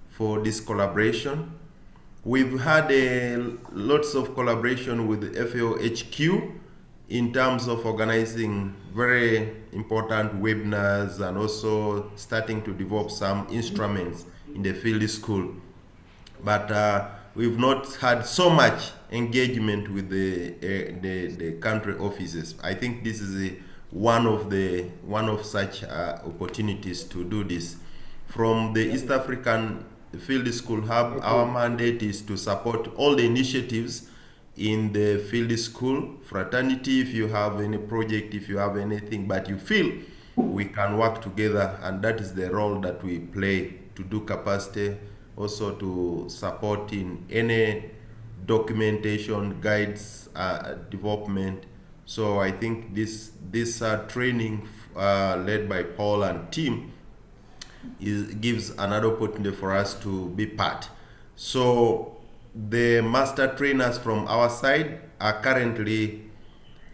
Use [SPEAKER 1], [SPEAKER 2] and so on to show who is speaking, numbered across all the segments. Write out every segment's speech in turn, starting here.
[SPEAKER 1] for this collaboration. We've had lots of collaboration with the FAO HQ in terms of organizing very important webinars and also starting to develop some instruments in the field school. But we've not had so much engagement with the country offices. I think this is one of such opportunities to do this. From the East African Field School Hub, our mandate is to support all the initiatives in the field school fraternity. If you have any project, if you have anything, but you feel we can work together, and that is the role that we play, to do capacity, also to support in any documentation, guides, development. So I think this training led by Paul and team gives another opportunity for us to be part. So the master trainers from our side are currently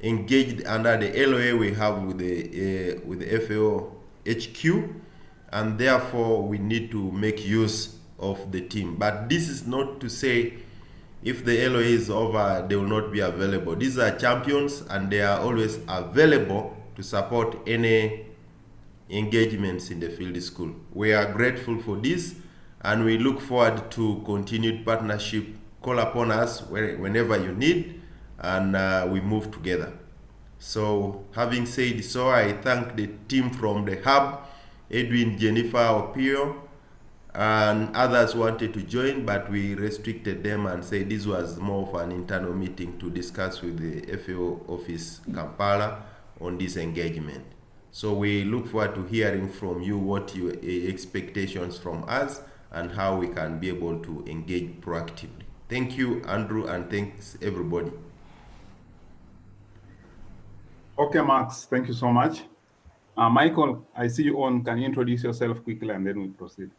[SPEAKER 1] engaged under the LOA we have with the FAO HQ, and therefore we need to make use of the team. But this is not to say if the LOA is over, they will not be available. These are champions, and they are always available to support any engagements in the field school. We are grateful for this, and we look forward to continued partnership. Call upon us whenever you need, and we move together. So having said so, I thank the team from the hub, Edwin, Jennifer, Opio, and others wanted to join, but we restricted them and said this was more of an internal meeting to discuss with the FAO office Kampala on this engagement. So we look forward to hearing from you what your expectations from us and how we can be able to engage proactively. Thank you, Andrew, and thanks everybody.
[SPEAKER 2] Okay, Max, thank you so much. Michael, I see you on. Can you introduce yourself quickly and then we proceed?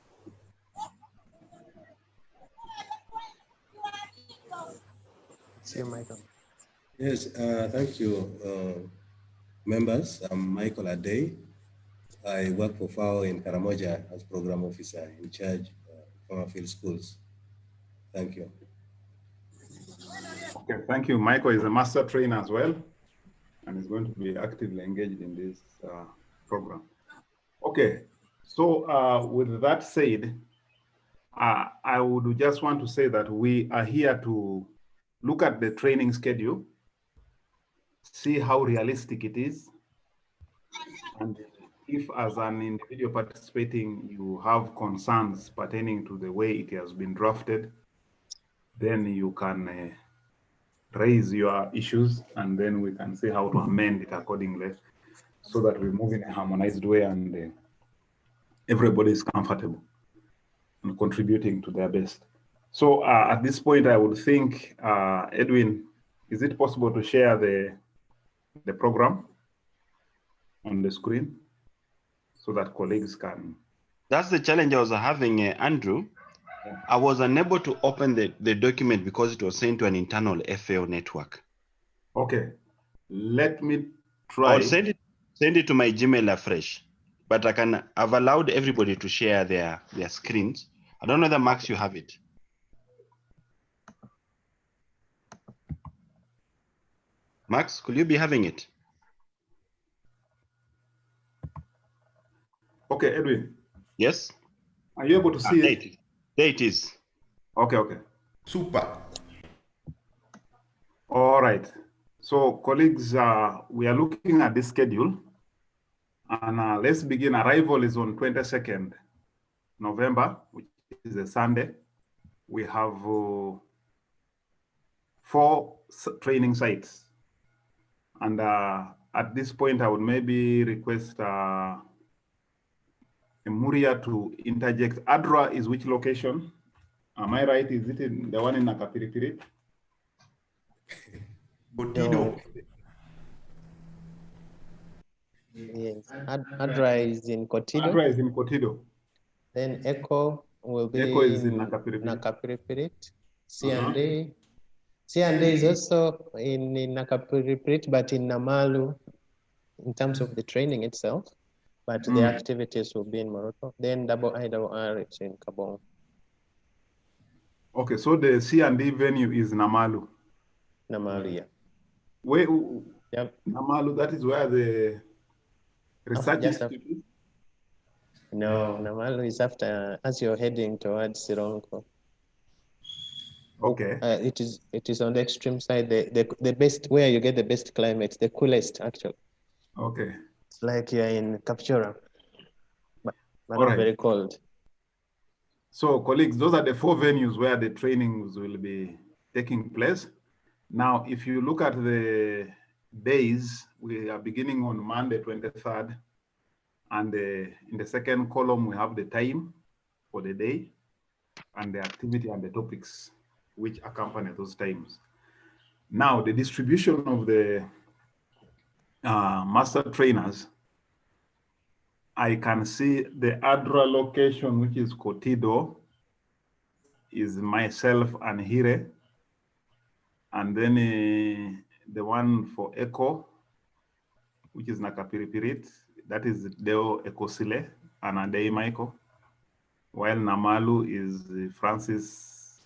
[SPEAKER 3] See you, Michael.
[SPEAKER 4] Yes, thank you, members. I'm Michael Adey. I work for FAO in Karamoja as program officer in charge of field schools. Thank you.
[SPEAKER 2] Okay, thank you. Michael is a master trainer as well, and is going to be actively engaged in this program. Okay, so with that said, I would just want to say that we are here to look at the training schedule, see how realistic it is, and if as an individual participating, you have concerns pertaining to the way it has been drafted, then you can raise your issues, and then we can see how to amend it accordingly so that we move in a harmonized way and everybody is comfortable and contributing to their best. So at this point, I would think, Edwin, is it possible to share the program on the screen so that colleagues can?
[SPEAKER 5] That's the challenge I was having, Andrew. I was unable to open the document because it was sent to an internal FAO network.
[SPEAKER 2] Okay, let me try.
[SPEAKER 5] I'll send it to my Gmail afresh, but I've allowed everybody to share their screens. I don't know whether, Max, you have it. Max, could you be having it?
[SPEAKER 2] Okay, Edwin.
[SPEAKER 5] Yes.
[SPEAKER 2] Are you able to see it?
[SPEAKER 5] There it is.
[SPEAKER 2] Okay, okay.
[SPEAKER 1] Super.
[SPEAKER 2] All right. So colleagues, we are looking at this schedule, and let's begin. Arrival is on 22nd November, which is a Sunday. We have 4 training sites. And at this point, I would maybe request Muria to interject. Adra is which location? Am I right? Is it in the one in Nakapiripiri?
[SPEAKER 1] Kotido.
[SPEAKER 3] Yes, Adra is in Kotido.
[SPEAKER 2] Adra is in Kotido.
[SPEAKER 3] Then Echo will be
[SPEAKER 2] Echo is in
[SPEAKER 3] Nakapiripirit. C&A is also in Nakapiripirit, but in Namalu in terms of the training itself. but the activities will be in Morocco. Then IRR is in Gabon.
[SPEAKER 2] Okay, so the C&D venue is Namalu.
[SPEAKER 3] Namalu, yeah.
[SPEAKER 2] Where?
[SPEAKER 3] Yep.
[SPEAKER 2] Namalu, that is where the research institute is?
[SPEAKER 3] No, Namalu is after, as you're heading towards Sironko.
[SPEAKER 2] Okay.
[SPEAKER 3] It is on the extreme side, the best, where you get the best climate, the coolest actually.
[SPEAKER 2] Okay.
[SPEAKER 3] It's like you're in Kapchora, but not
[SPEAKER 2] right.
[SPEAKER 3] very cold.
[SPEAKER 2] So colleagues, those are the 4 venues where the trainings will be taking place. Now, if you look at the days, we are beginning on Monday, 23rd. And in the second column, we have the time for the day and the activity and the topics which accompany those times. Now, the distribution of the master trainers, I can see the ADRA location, which is Kotido, is myself and Hire. And then the one for Echo, which is Nakapiripirit, that is Deo Ekosile and Adei Michael. While Namalu is Francis.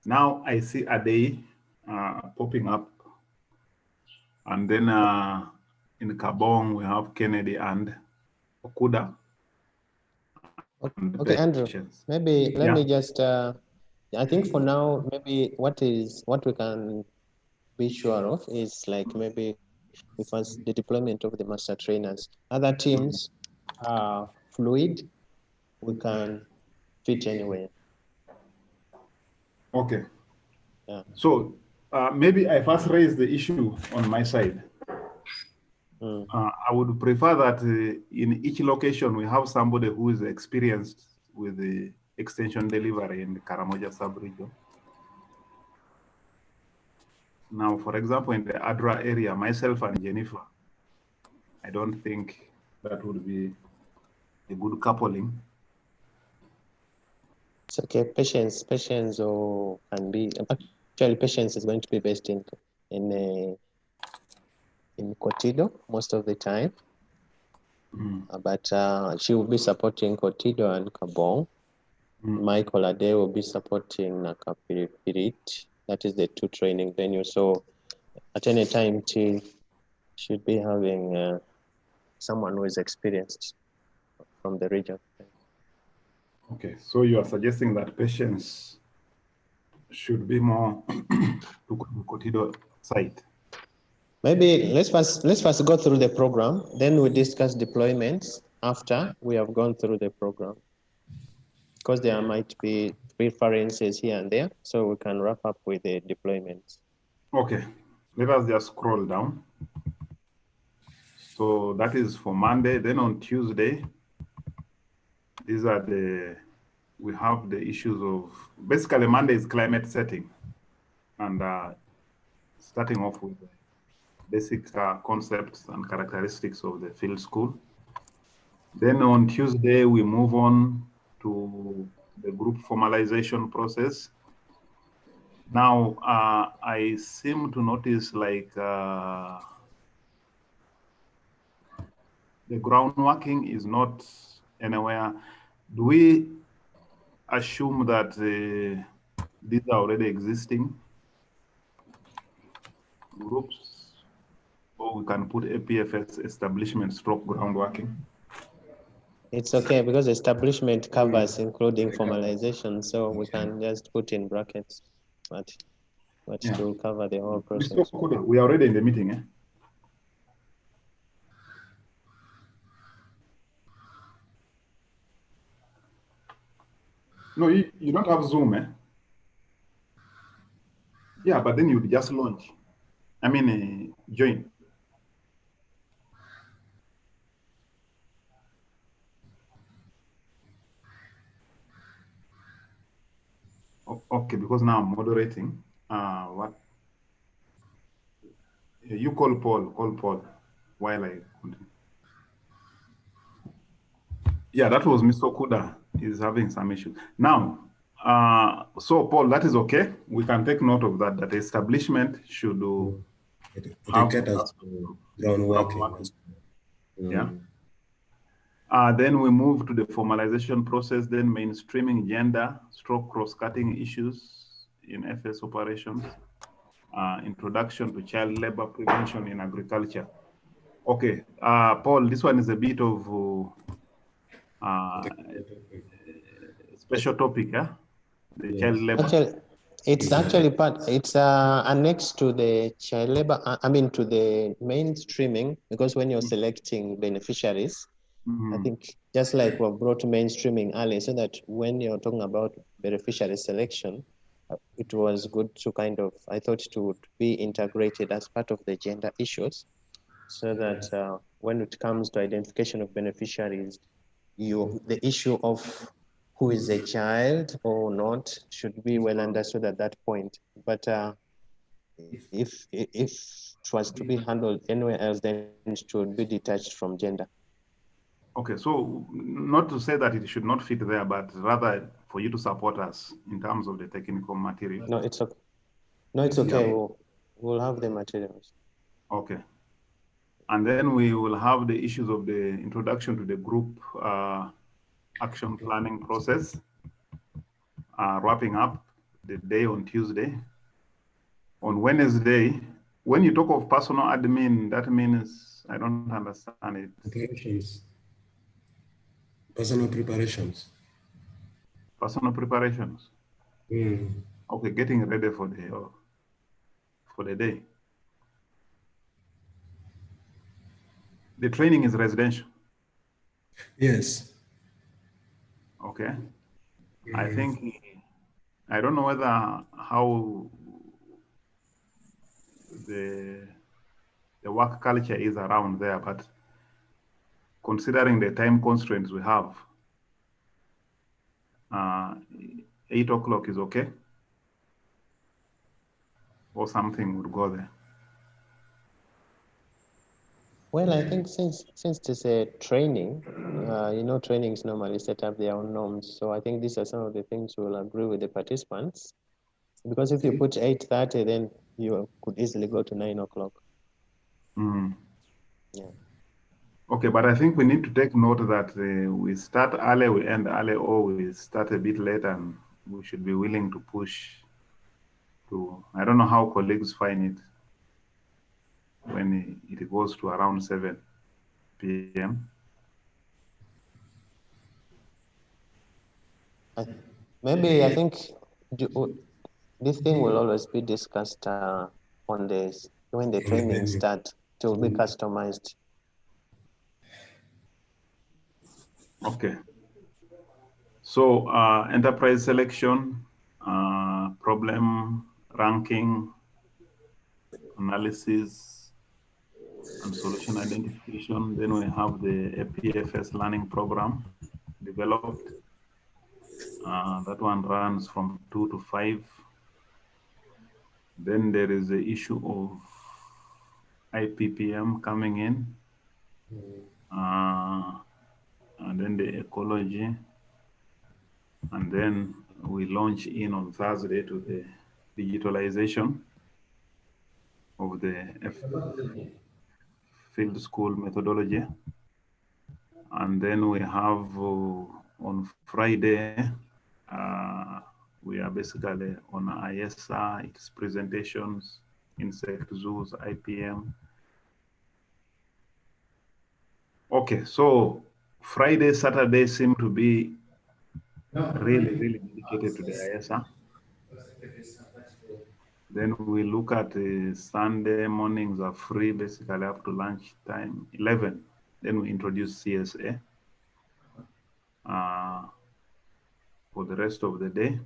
[SPEAKER 2] Now I see Adei popping up. And then in Kabong, we have Kennedy and Okuda.
[SPEAKER 3] Okay, Andrew, maybe let me just, I think for now, maybe what we can be sure of is like maybe because the deployment of the master trainers. Other teams are fluid, we can fit anywhere.
[SPEAKER 2] Okay.
[SPEAKER 3] Yeah.
[SPEAKER 2] So maybe I first raise the issue on my side. I would prefer that in each location we have somebody who is experienced with the extension delivery in the Karamoja sub-region. Now, for example, in the ADRA area, myself and Jennifer, I don't think that would be a good coupling.
[SPEAKER 3] It's okay, Patience or can be, actually Patience is going to be based in Kotido most of the time. But she will be supporting Kotido and Kabong. Michael Ade will be supporting Nakapiripirit. That is the 2 training venues. So at any time, she should be having someone who is experienced from the region.
[SPEAKER 2] Okay, so you are suggesting that Patience should be more to Kotido site.
[SPEAKER 3] Maybe let's first go through the program, then we discuss deployments after we have gone through the program. Because there might be preferences here and there, so we can wrap up with the deployments.
[SPEAKER 2] Okay, let us just scroll down. So that is for Monday. Then on Tuesday, these are we have the issues of, basically Monday is climate setting. And starting off with the basic concepts and characteristics of the field school. Then on Tuesday, we move on to the group formalization process. Now, I seem to notice like the groundworking is not anywhere. Do we assume that these are already existing groups, or we can put APFS establishment stroke groundworking?
[SPEAKER 3] It's okay because establishment covers including formalization, so we can just put in brackets, but it will cover the whole process.
[SPEAKER 2] We are already in the meeting, eh? No, you don't have Zoom, eh? Yeah, but then you just launch. I mean, join. Okay, because now I'm moderating. What? You call Paul while I continue. Yeah, that was Mr. Kuda. He's having some issues. Now, so Paul, that is okay. We can take note of that, that the establishment should
[SPEAKER 4] have us groundworking.
[SPEAKER 2] Yeah. Then we move to the formalization process, then mainstreaming gender, cross-cutting issues in FS operations, introduction to child labor prevention in agriculture. Okay, Paul, this one is a bit of special topic, yeah? The child labor.
[SPEAKER 3] Actually, it's actually it's annexed to the child labor, to the mainstreaming, because when you're selecting beneficiaries, I think just like we brought mainstreaming earlier, so that when you're talking about beneficiary selection, it was good to I thought it would be integrated as part of the gender issues, so that when it comes to identification of beneficiaries, the issue of who is a child or not should be well understood at that point. But if it was to be handled anywhere else, then it should be detached from gender.
[SPEAKER 2] Okay, so not to say that it should not fit there, but rather for you to support us in terms of the technical material.
[SPEAKER 3] No, it's okay. No, it's okay.
[SPEAKER 2] Yeah.
[SPEAKER 3] We'll have the materials.
[SPEAKER 2] Okay. And then we will have the issues of the introduction to the group action planning process, wrapping up the day on Tuesday. On Wednesday, when you talk of personal admin, that means, I don't understand it.
[SPEAKER 4] Preparations. Personal preparations.
[SPEAKER 2] Personal preparations. Okay, getting ready for the day. The training is residential.
[SPEAKER 4] Yes.
[SPEAKER 2] Okay. I think, I don't know how the work culture is around there, but considering the time constraints we have, 8 o'clock is okay, or something would go there.
[SPEAKER 3] Well, I think since it's a training, trainings normally set up their own norms. So I think these are some of the things we'll agree with the participants. Because if you put 8:30, then you could easily go to 9 o'clock. Yeah.
[SPEAKER 2] Okay, but I think we need to take note that we start early, we end early, or we start a bit late, and we should be willing to push to, I don't know how colleagues find it when it goes to around 7 p.m.
[SPEAKER 3] Maybe I think this thing will always be discussed on this when the training starts. It will be customized.
[SPEAKER 2] Okay. So enterprise selection, problem ranking, analysis, and solution identification. Then we have the APFS learning program developed. That one runs from 2 to 5. Then there is the issue of IPPM coming in. And then the ecology. And then we launch in on Thursday to the digitalization of the field school methodology. And then we have on Friday, we are basically on ISA, its presentations, insect zoos, IPM. Okay, so Friday, Saturday seem to be really, really dedicated to the ISA. Then we look at Sunday mornings are free, basically up to lunch time, 11. Then we introduce CSA for the rest of the day.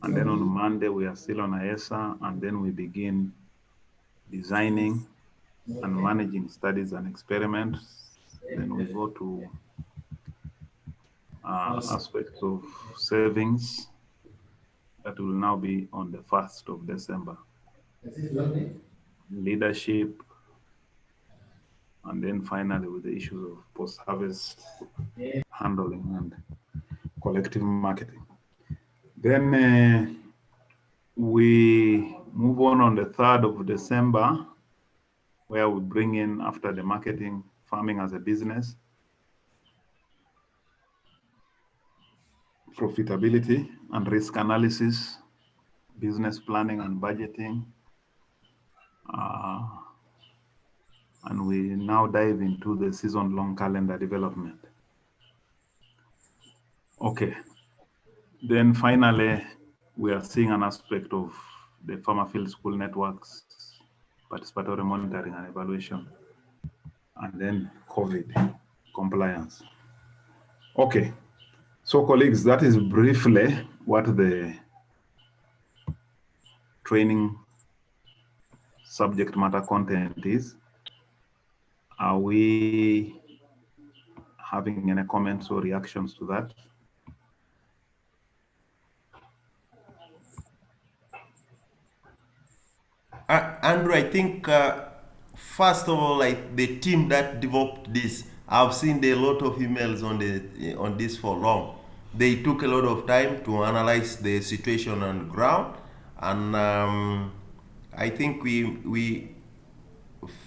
[SPEAKER 2] And then on Monday, we are still on ISA, and then we begin designing and managing studies and experiments. Then we go to aspects of savings. That will now be on the 1st of December. Leadership, and then finally with the issues of post-harvest handling and collective marketing. Then we move on the 3rd of December, where we bring in, after the marketing, farming as a business. profitability and risk analysis, business planning and budgeting. And we now dive into the season-long calendar development. Okay. Then finally, we are seeing an aspect of the farmer field school networks, participatory monitoring and evaluation, and then COVID compliance. Okay. So colleagues, that is briefly what the training subject matter content is. Are we having any comments or reactions to that?
[SPEAKER 1] Andrew, I think first of all, like the team that developed this, I've seen a lot of emails on this for long. They took a lot of time to analyze the situation on the ground, and I think we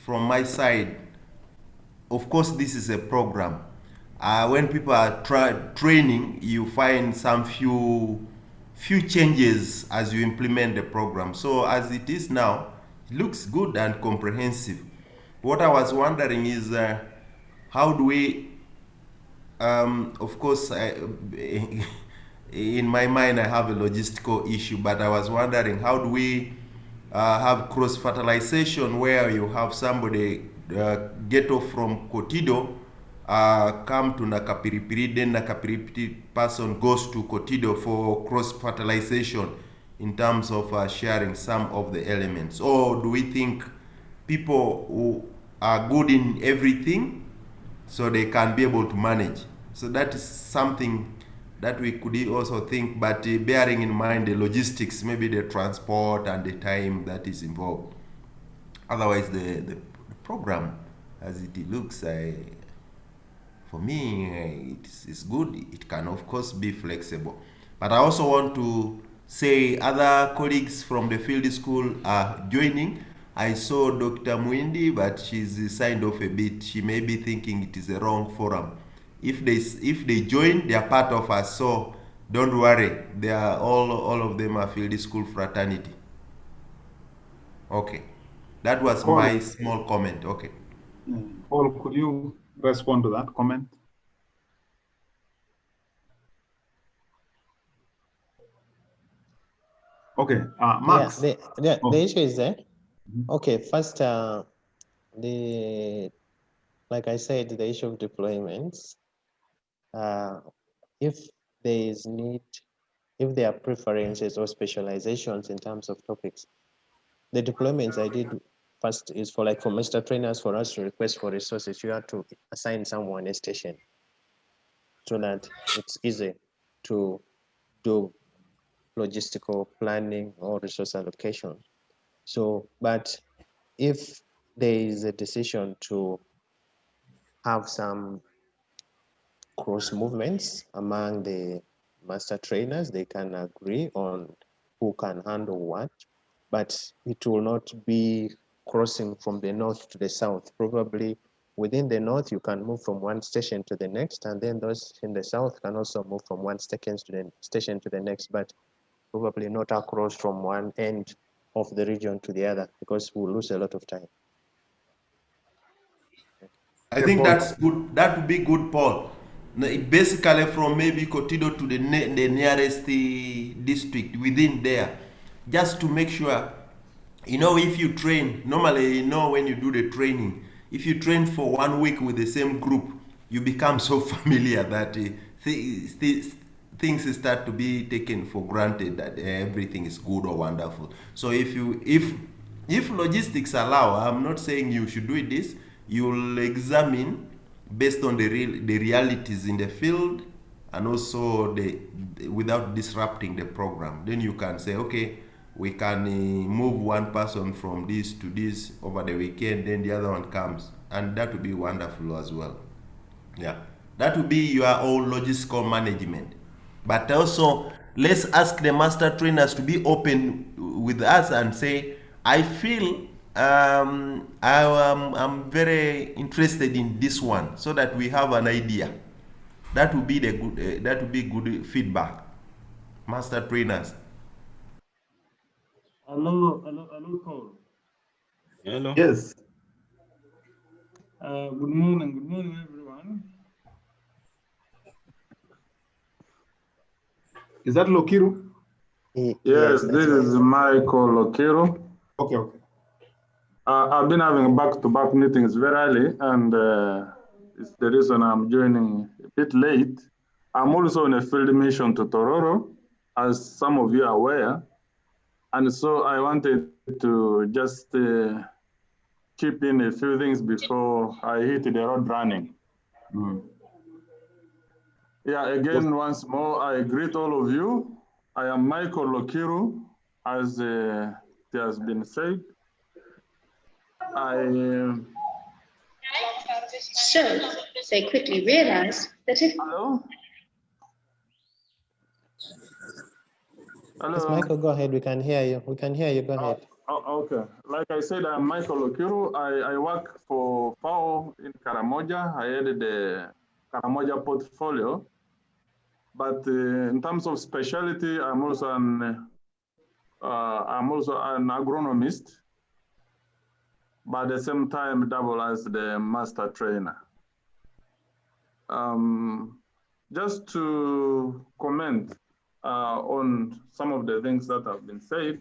[SPEAKER 1] from my side, of course, this is a program. When people are training, you find some few changes as you implement the program. So as it is now, it looks good and comprehensive. What I was wondering is how do we, of course, in my mind I have a logistical issue, but I was wondering how do we have cross-fertilization where you have somebody get off from Kotido, come to Nakapiripiri, then Nakapiripiri person goes to Kotido for cross-fertilization in terms of sharing some of the elements? Or do we think people who are good in everything so they can be able to manage? So that is something that we could also think, but bearing in mind the logistics, maybe the transport and the time that is involved. Otherwise, the program, as it looks, for me, it's good. It can, of course, be flexible. But I also want to say other colleagues from the field school are joining. I saw Dr. Muindi, but she's signed off a bit. She may be thinking it is a wrong forum. If they join, they are part of us. So don't worry. They are all of them are field school fraternity. Okay, that was
[SPEAKER 2] Paul,
[SPEAKER 1] my small comment. Okay.
[SPEAKER 2] Paul, could you respond to that comment? Okay, Max.
[SPEAKER 3] Yeah, the issue is that. Okay, first, like I said, the issue of deployments. If there is need, if there are preferences or specializations in terms of topics, the deployments I did first is for master trainers, for us to request for resources, you have to assign someone a station so that it's easy to do logistical planning or resource allocation. So, but if there is a decision to have some cross movements among the master trainers, they can agree on who can handle what, but it will not be crossing from the north to the south. Probably within the north, you can move from one station to the next, and then those in the south can also move from one station to the next, but probably not across from one end of the region to the other, because we'll lose a lot of time.
[SPEAKER 1] I think that's good. That would be good, Paul. Basically, from maybe Kotido to the nearest district within there, just to make sure, if you train, normally, when you do the training, if you train for 1 week with the same group, you become so familiar that things start to be taken for granted that everything is good or wonderful. So if logistics allow, I'm not saying you should do this, you'll examine based on the realities in the field, and also without disrupting the program. Then you can say, okay, we can move one person from this to this over the weekend, then the other one comes, and that would be wonderful as well. Yeah, that would be your own logistical management. But also, let's ask the master trainers to be open with us and say, I feel I'm very interested in this one, so that we have an idea. That would be good feedback. master trainers.
[SPEAKER 6] Hello, Paul.
[SPEAKER 5] Hello.
[SPEAKER 2] Yes.
[SPEAKER 6] Good morning, everyone.
[SPEAKER 2] Is that Lokiru?
[SPEAKER 6] Yes, this is Michael Lokiru.
[SPEAKER 2] Okay, okay.
[SPEAKER 6] I've been having back-to-back meetings very early, and it's the reason I'm joining a bit late. I'm also on a field mission to Tororo, as some of you are aware, and so I wanted to just chip in a few things before I hit the road running. Yeah, again, once more, I greet all of you. I am Michael Lokiru, as it has been said.
[SPEAKER 7] So they quickly realized that if...
[SPEAKER 6] Hello? Hello?
[SPEAKER 3] Yes, Michael, go ahead. We can hear you. We can hear you. Go ahead.
[SPEAKER 6] Okay. Like I said, I'm Michael Lokiru. I work for FAO in Karamoja. I headed the Karamoja portfolio. But in terms of specialty, I'm also an agronomist, but at the same time double as the master trainer. Just to comment on some of the things that have been said,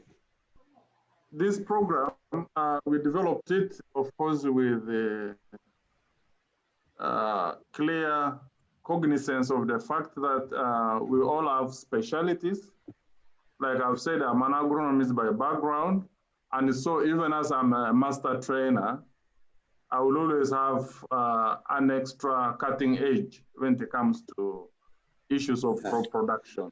[SPEAKER 6] this program, we developed it, of course, with the clear cognizance of the fact that we all have specialties. Like I've said, I'm an agronomist by background. And so even as I'm a master trainer, I will always have an extra cutting edge when it comes to issues of crop production.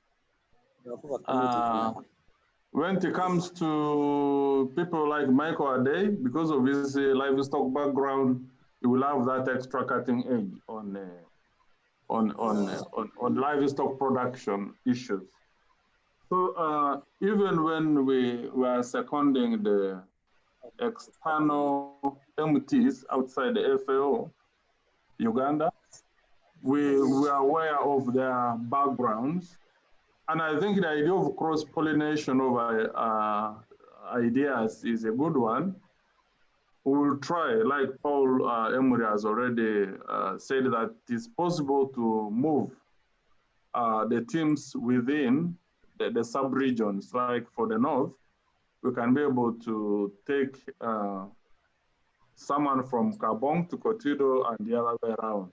[SPEAKER 6] When it comes to people like Michael Ade, because of his livestock background, he will have that extra cutting edge on livestock production issues. So even when we were seconding the external MTs outside the FAO, Uganda, we were aware of their backgrounds. And I think the idea of cross-pollination of ideas is a good one. We will try, like Paul Emery has already said, that it's possible to move the teams within the sub-regions. Like for the North, we can be able to take someone from Kabong to Kotido and the other way around.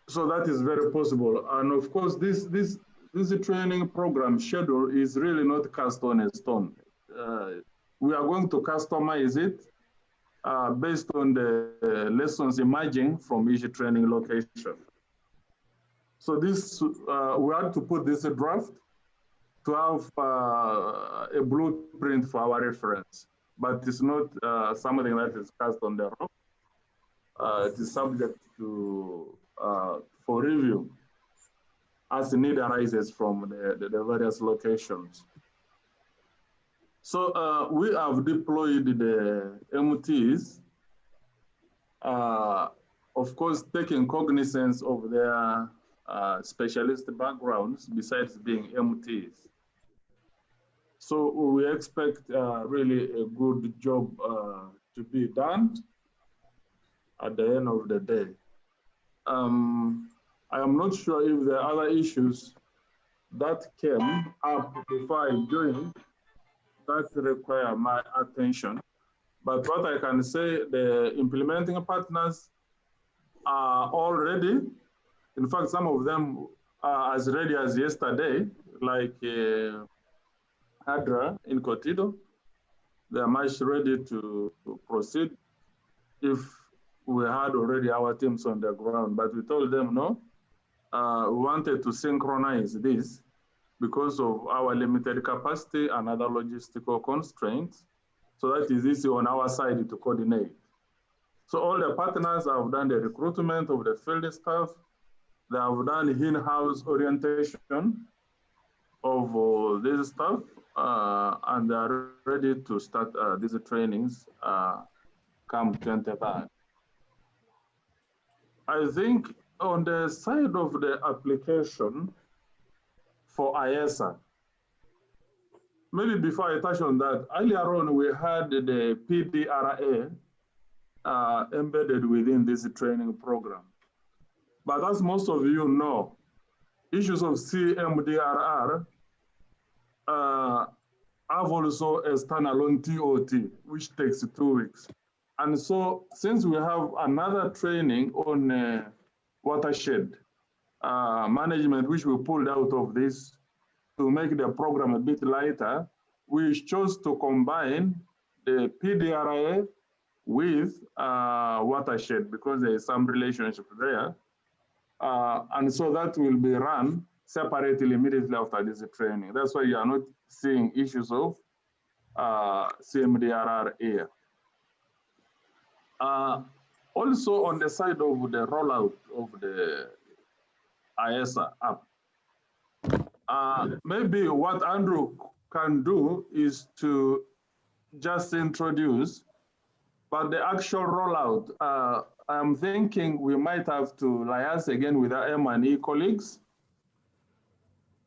[SPEAKER 6] So that is very possible. And of course, this training program schedule is really not cast on a stone. We are going to customize it based on the lessons emerging from each training location. So this, we had to put this in draft to have a blueprint for our reference, but it's not something that is cast on the rock. It is subject to for review as the need arises from the various locations. So we have deployed the MTs, of course, taking cognizance of their specialist backgrounds besides being MTs. So we expect really a good job to be done at the end of the day. I am not sure if there are other issues that came up before I joined that require my attention. But what I can say, the implementing partners are all ready. In fact, some of them are as ready as yesterday, like ADRA in Kotido. They are much ready to proceed if we had already our teams on the ground, but we told them no. We wanted to synchronize this because of our limited capacity and other logistical constraints. So that is easy on our side to coordinate. So all the partners have done the recruitment of the field staff. They have done in-house orientation of this stuff, and they are ready to start these trainings come 23rd. I think on the side of the application, for IESA. Maybe before I touch on that, earlier on we had the PDRA embedded within this training program. But as most of you know, issues of CMDRR have also a standalone TOT, which takes 2 weeks. And so since we have another training on watershed management, which we pulled out of this to make the program a bit lighter, we chose to combine the PDRA with watershed because there is some relationship there. And so that will be run separately immediately after this training. That's why you are not seeing issues of CMDRR here. Also on the side of the rollout of the IESA app, maybe what Andrew can do is to just introduce, but the actual rollout, I'm thinking we might have to liaise again with our M&E colleagues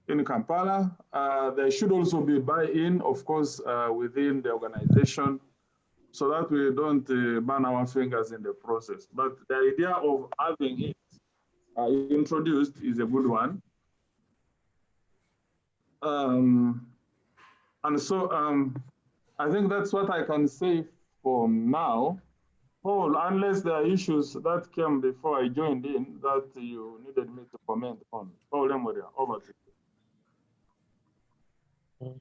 [SPEAKER 6] in Kampala. There should also be buy-in, of course, within the organization, so that we don't burn our fingers in the process. But the idea of having it introduced is a good one. And so I think that's what I can say for now. Paul, unless there are issues that came before I joined in that you needed me to comment on. Paul Emoria, over to you.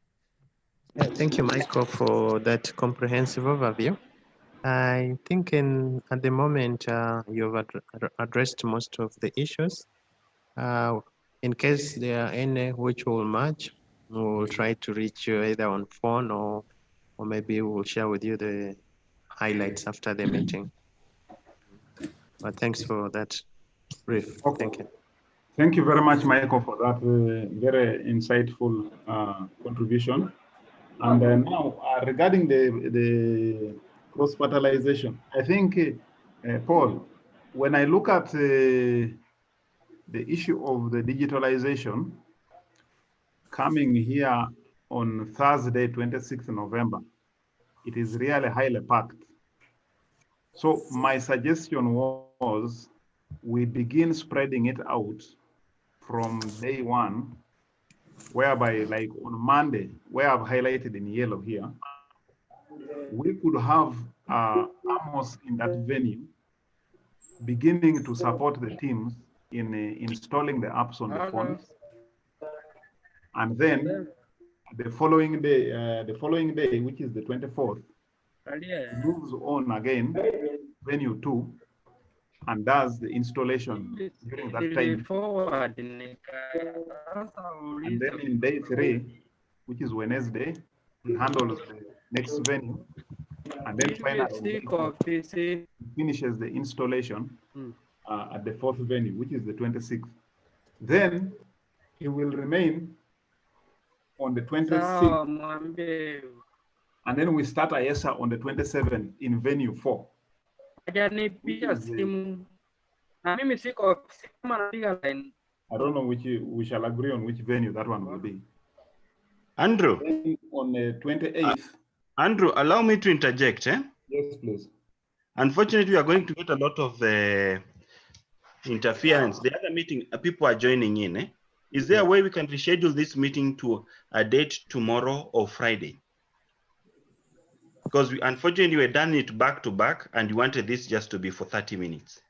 [SPEAKER 3] Yeah, thank you, Michael, for that comprehensive overview. I think at the moment you've addressed most of the issues. In case there are any which will match, we'll try to reach you either on phone or maybe we'll share with you the highlights after the meeting. But thanks for that brief.
[SPEAKER 2] Okay.
[SPEAKER 3] Thank you.
[SPEAKER 2] Thank you very much, Michael, for that very insightful contribution. And now, regarding the cross-fertilization, I think, Paul, when I look at the issue of the digitalization coming here on Thursday, 26th November, it is really highly packed. So my suggestion was we begin spreading it out from day one, whereby like on Monday, where I've highlighted in yellow here, we could have Amos in that venue beginning to support the teams in installing the apps on the phones. And then the following day, which is the 24th, moves on again, venue 2, and does the installation during that time. And then in day 3, which is Wednesday, he handles the next venue. And then finally, he finishes the installation at the 4th venue, which is the 26th. Then he will remain on the 26th. And then we start IESA on the 27th in venue 4. I don't know which we shall agree on which venue that one will be.
[SPEAKER 5] Andrew.
[SPEAKER 2] On the 28th.
[SPEAKER 5] Andrew, allow me to interject.
[SPEAKER 2] Yes, please.
[SPEAKER 5] Unfortunately, we are going to get a lot of interference. The other meeting, people are joining in. Is there a way we can reschedule this meeting to a date tomorrow or Friday? Because we unfortunately we're done it back to back, and you wanted this just to be for 30 minutes.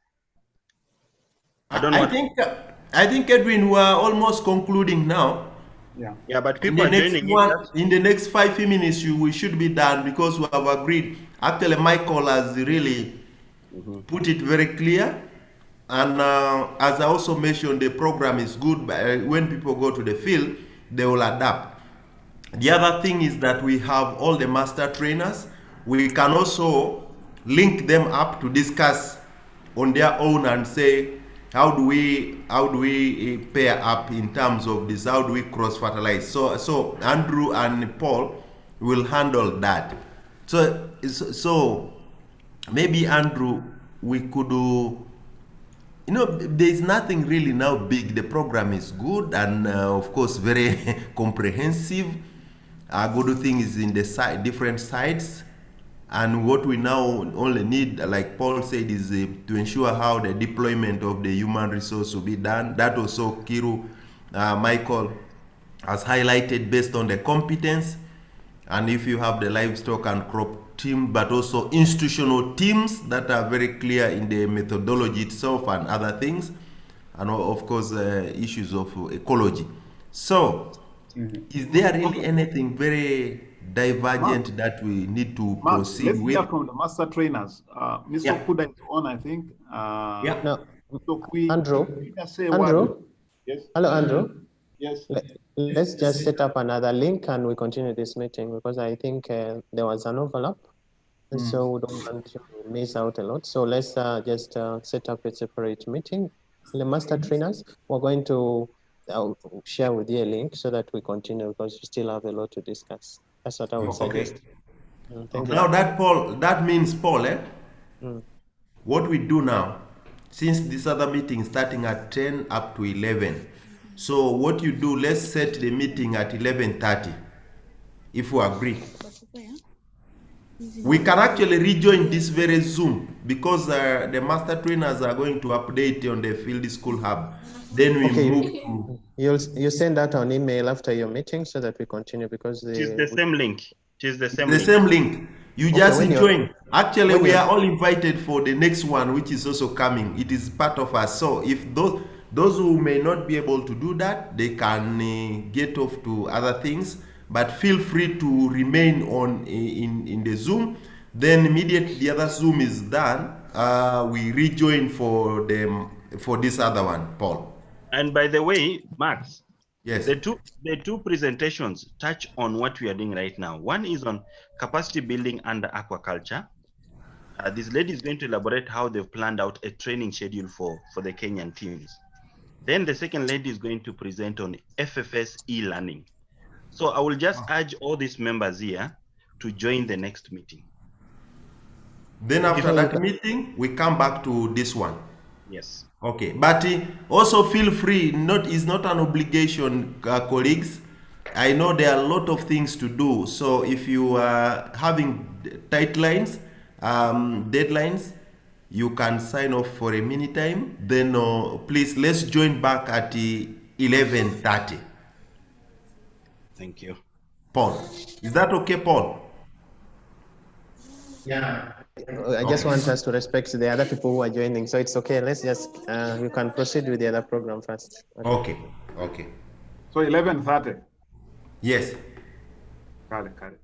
[SPEAKER 5] I don't know.
[SPEAKER 1] I think Edwin, we're almost concluding now.
[SPEAKER 5] Yeah, but people are joining
[SPEAKER 1] in the next 5 minutes. We should be done because we have agreed. Actually, Michael has really put it very clear. And as I also mentioned, the program is good. But when people go to the field, they will adapt. The other thing is that we have all the master trainers. We can also link them up to discuss on their own and say, how do we pair up in terms of this? How do we cross-fertilize? So Andrew and Paul will handle that. So maybe Andrew, we could You know, there is nothing really now big. The program is good and of course very comprehensive. A good thing is in the different sites, and what we now only need, like Paul said, is to ensure how the deployment of the human resource will be done. That also Kiru, Michael has highlighted based on the competence, and if you have the livestock and crop team, but also institutional teams that are very clear in the methodology itself and other things, and of course issues of ecology. So is there really anything very divergent that we need to proceed
[SPEAKER 2] let's
[SPEAKER 1] with?
[SPEAKER 2] hear from the master trainers. Mr. Okuda is on, I think.
[SPEAKER 3] No,
[SPEAKER 2] So we
[SPEAKER 3] Andrew.
[SPEAKER 2] just say
[SPEAKER 3] Andrew.
[SPEAKER 2] Yes.
[SPEAKER 3] Hello, Andrew.
[SPEAKER 2] Yes.
[SPEAKER 3] Let's just set up another link and we continue this meeting, because I think there was an overlap. So we don't want to miss out a lot. So let's just set up a separate meeting. The master trainers, we're going to share with you a link so that we continue, because we still have a lot to discuss. That's what I would suggest. Thank you.
[SPEAKER 1] Now that means Paul, what we do now, since this other meeting is starting at 10 up to 11, so what you do, let's set the meeting at 11:30, if we agree. We can actually rejoin this very Zoom, because the master trainers are going to update on the Field School Hub. Then we move to...
[SPEAKER 3] You send out an email after your meeting so that we continue, because
[SPEAKER 5] it is the same link. It is the same
[SPEAKER 1] the
[SPEAKER 5] link.
[SPEAKER 1] same link. You just join. Actually, we are all invited for the next one, which is also coming. It is part of us. So if those who may not be able to do that, they can get off to other things. But feel free to remain on in the Zoom. Then immediately the other Zoom is done, we rejoin for this other one, Paul.
[SPEAKER 5] And by the way, Max,
[SPEAKER 1] yes,
[SPEAKER 5] the two presentations touch on what we are doing right now. One is on capacity building under aquaculture. This lady is going to elaborate how they've planned out a training schedule for the Kenyan teams. Then the second lady is going to present on FFS e-learning. So I will just urge all these members here to join the next meeting.
[SPEAKER 1] Then after that meeting, we come back to this one.
[SPEAKER 5] Yes.
[SPEAKER 1] Okay, but also feel free. It's not an obligation, colleagues. I know there are a lot of things to do. So if you are having deadlines, you can sign off for a mini time. Then please, let's join back at 11:30.
[SPEAKER 5] Thank you.
[SPEAKER 1] Paul, is that okay, Paul?
[SPEAKER 3] Yeah. I just want us to respect the other people who are joining, so it's okay. Let's just you can proceed with the other program first.
[SPEAKER 1] Okay.
[SPEAKER 2] So 11:30.
[SPEAKER 1] Yes.
[SPEAKER 2] Got it.